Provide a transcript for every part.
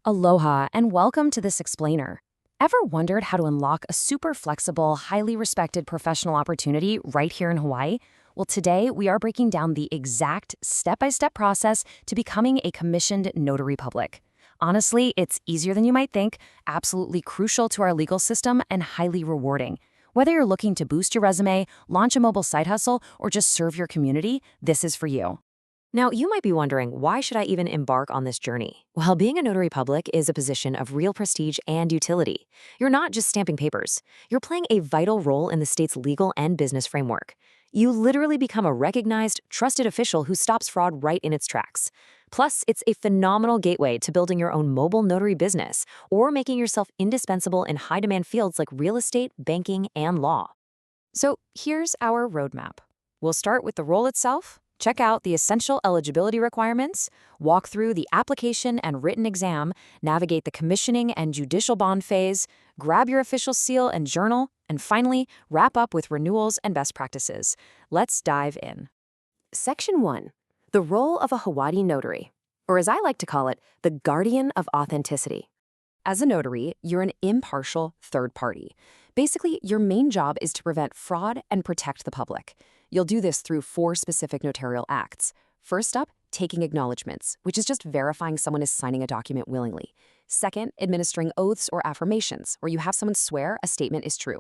Aloha and welcome to this explainer. Ever wondered how to unlock a super flexible, highly respected professional opportunity right here in Hawaii? Well, today we are breaking down the exact step-by-step process to becoming a commissioned notary public. Honestly, it's easier than you might think, absolutely crucial to our legal system, and highly rewarding. Whether you're looking to boost your resume, launch a mobile side hustle, or just serve your community, this is for you. Now, you might be wondering, why should I even embark on this journey? Well, being a notary public is a position of real prestige and utility. You're not just stamping papers. You're playing a vital role in the state's legal and business framework. You literally become a recognized, trusted official who stops fraud right in its tracks. Plus, it's a phenomenal gateway to building your own mobile notary business or making yourself indispensable in high-demand fields like real estate, banking, and law. So here's our roadmap. We'll start with the role itself. Check out the essential eligibility requirements, walk through the application and written exam, navigate the commissioning and judicial bond phase, grab your official seal and journal, and finally, wrap up with renewals and best practices. Let's dive in. Section 1. The role of a Hawaii notary, or as I like to call it, the guardian of authenticity. As a notary, you're an impartial third party. Basically, your main job is to prevent fraud and protect the public. You'll do this through 4 specific notarial acts. First up, taking acknowledgments, which is just verifying someone is signing a document willingly. Second, administering oaths or affirmations, where you have someone swear a statement is true.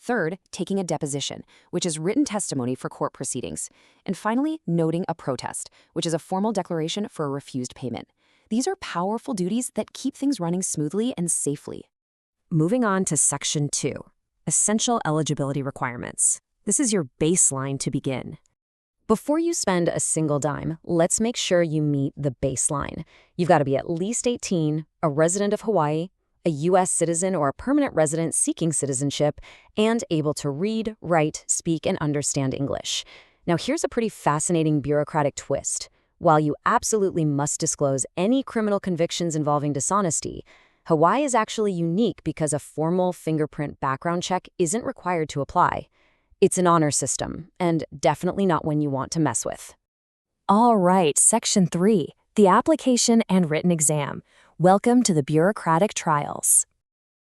Third, taking a deposition, which is written testimony for court proceedings. And finally, noting a protest, which is a formal declaration for a refused payment. These are powerful duties that keep things running smoothly and safely. Moving on to Section 2, essential eligibility requirements. This is your baseline to begin. Before you spend a single dime, let's make sure you meet the baseline. You've got to be at least 18, a resident of Hawaii, a U.S. citizen or a permanent resident seeking citizenship, and able to read, write, speak, and understand English. Now, here's a pretty fascinating bureaucratic twist. While you absolutely must disclose any criminal convictions involving dishonesty, Hawaii is actually unique because a formal fingerprint background check isn't required to apply. It's an honor system, and definitely not one you want to mess with. All right, Section 3, the application and written exam. Welcome to the bureaucratic trials.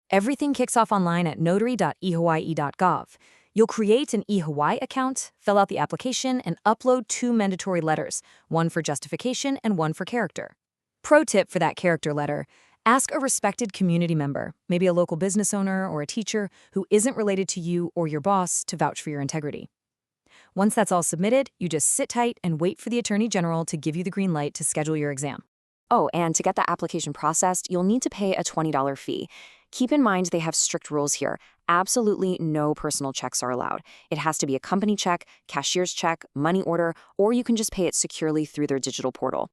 Everything kicks off online at notary.ehawaii.gov. You'll create an eHawaii account, fill out the application, and upload 2 mandatory letters, one for justification and one for character. Pro tip for that character letter: ask a respected community member, maybe a local business owner or a teacher who isn't related to you or your boss, to vouch for your integrity. Once that's all submitted, you just sit tight and wait for the Attorney General to give you the green light to schedule your exam. Oh, and to get the application processed, you'll need to pay a $20 fee. Keep in mind they have strict rules here. Absolutely no personal checks are allowed. It has to be a company check, cashier's check, money order, or you can just pay it securely through their digital portal.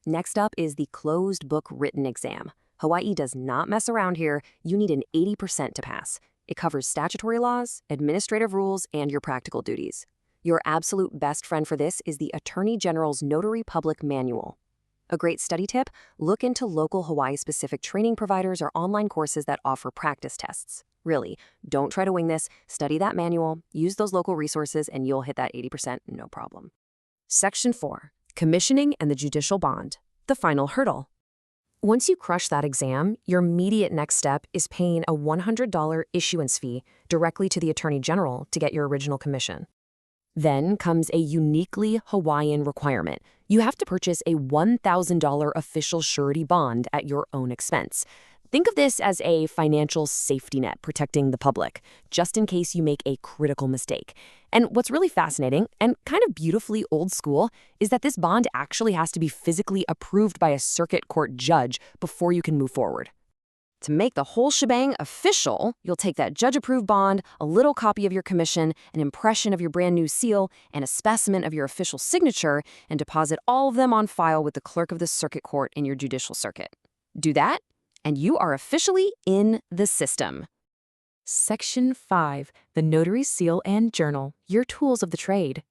Next up is the closed book written exam. Hawaii does not mess around here. You need an 80% to pass. It covers statutory laws, administrative rules, and your practical duties. Your absolute best friend for this is the Attorney General's Notary Public Manual. A great study tip: look into local Hawaii-specific training providers or online courses that offer practice tests. Really, don't try to wing this. Study that manual, use those local resources, and you'll hit that 80% no problem. Section 4, commissioning and the judicial bond, the final hurdle. Once you crush that exam, your immediate next step is paying a $100 issuance fee directly to the Attorney General to get your original commission. Then comes a uniquely Hawaiian requirement. You have to purchase a $1,000 official surety bond at your own expense. Think of this as a financial safety net protecting the public, just in case you make a critical mistake. And what's really fascinating, and kind of beautifully old school, is that this bond actually has to be physically approved by a circuit court judge before you can move forward. To make the whole shebang official, you'll take that judge-approved bond, a little copy of your commission, an impression of your brand new seal, and a specimen of your official signature, and deposit all of them on file with the clerk of the circuit court in your judicial circuit. Do that, and you are officially in the system. Section 5, the notary seal and journal, your tools of the trade.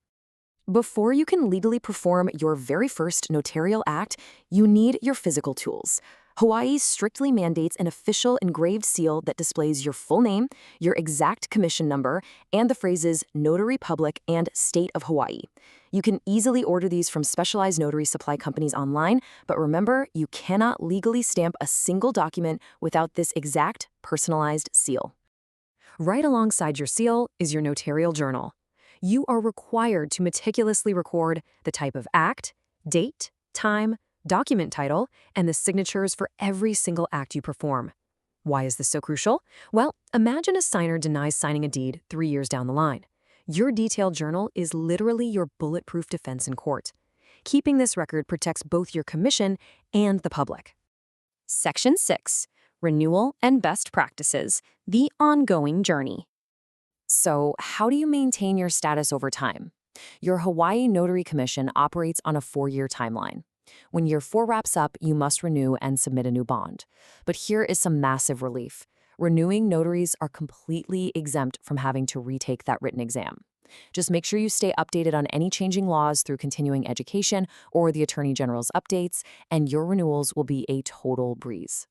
Before you can legally perform your very first notarial act, you need your physical tools. Hawaii strictly mandates an official engraved seal that displays your full name, your exact commission number, and the phrases Notary Public and State of Hawaii. You can easily order these from specialized notary supply companies online, but remember, you cannot legally stamp a single document without this exact personalized seal. Right alongside your seal is your notarial journal. You are required to meticulously record the type of act, date, time, document title, and the signatures for every single act you perform. Why is this so crucial? Well, imagine a signer denies signing a deed 3 years down the line. Your detailed journal is literally your bulletproof defense in court. Keeping this record protects both your commission and the public. Section 6. Renewal and Best Practices, the ongoing journey. So, how do you maintain your status over time? Your Hawaii Notary Commission operates on a 4-year timeline. When year 4 wraps up, you must renew and submit a new bond. But here is some massive relief. Renewing notaries are completely exempt from having to retake that written exam. Just make sure you stay updated on any changing laws through continuing education or the Attorney General's updates, and your renewals will be a total breeze.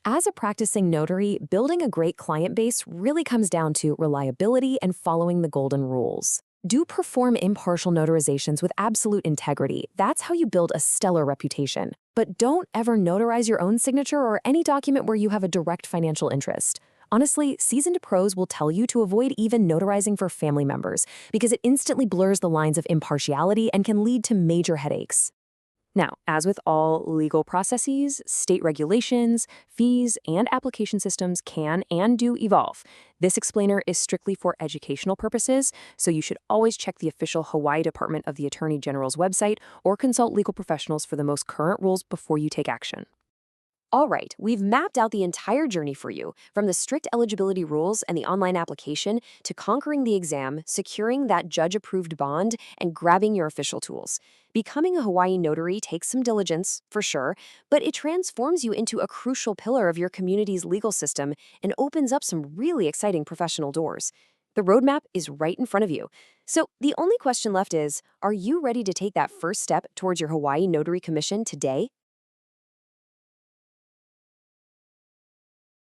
As a practicing notary, building a great client base really comes down to reliability and following the golden rules. Do perform impartial notarizations with absolute integrity. That's how you build a stellar reputation. But don't ever notarize your own signature or any document where you have a direct financial interest. Honestly, seasoned pros will tell you to avoid even notarizing for family members because it instantly blurs the lines of impartiality and can lead to major headaches. Now, as with all legal processes, state regulations, fees, and application systems can and do evolve. This explainer is strictly for educational purposes, so you should always check the official Hawaii Department of the Attorney General's website or consult legal professionals for the most current rules before you take action. All right, we've mapped out the entire journey for you, from the strict eligibility rules and the online application to conquering the exam, securing that judge-approved bond, and grabbing your official tools. Becoming a Hawaii notary takes some diligence, for sure, but it transforms you into a crucial pillar of your community's legal system and opens up some really exciting professional doors. The roadmap is right in front of you. So the only question left is, are you ready to take that first step towards your Hawaii Notary Commission today?